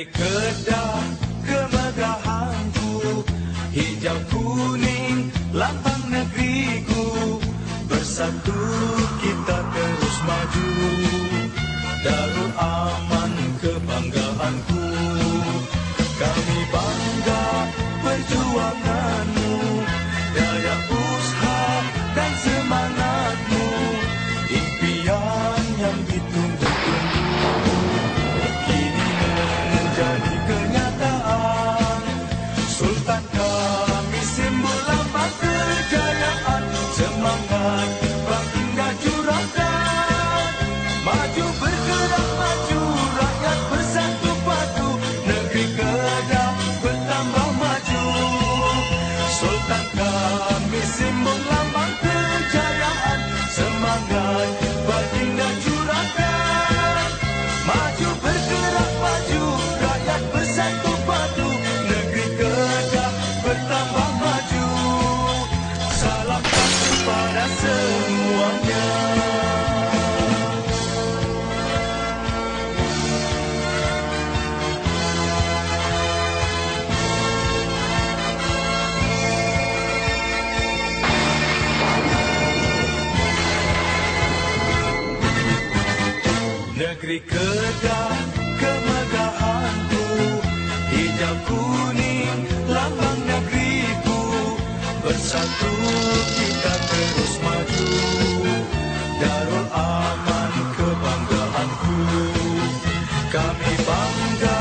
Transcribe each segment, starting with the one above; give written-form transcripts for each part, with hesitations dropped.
Negeri Kedah kemegahanku, hijau kuning lambang negeriku. Bersatu kita terus maju, Darul Aman kebanggaanku. Kami bangga perjuanganmu, daya usaha dan semangatmu, impian yang ditunggu-tunggu kini menjadi kenyataan. Sultan kami simbol lambang kejayaan, semangat baginda juragan. Maju bergerak maju, rakyat bersatu padu, negeri Kedah bertambah maju. Sultan kami simbol lambang kejayaan, semangat baginda juragan. Maju bergerak maju, rakyat bersatu padu, negeri Kedah bertambah maju. Salam kepada semuanya. Negeri Kedah kemegahanku, hijau kuning lambang negeriku. Bersatu kita terus maju, Darul Aman kebanggaanku. Kami bangga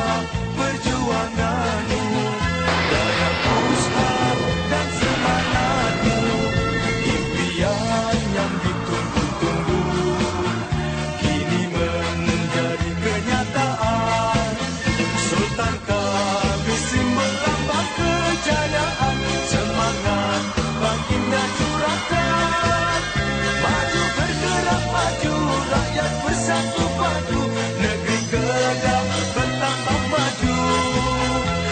perjuanganmu, daya usaha dan semangatmu, impian yang ditunggu-tunggu kini menjadi kenyataan. Sultan kami simbol lambang kejayaan, semangat baginda juragan. Maju bergerak maju, rakyat bersatu padu, negeri Kedah bertambah maju.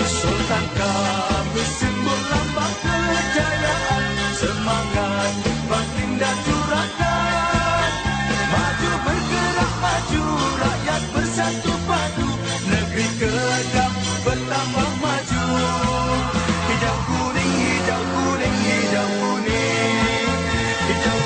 Sultan kami simbol lambang kejayaan, semangat baginda juragan. Maju bergerak maju, rakyat bersatu padu, negeri Kedah bertambah maju. Hijau kuning, hijau kuning, hijau kuning, hijau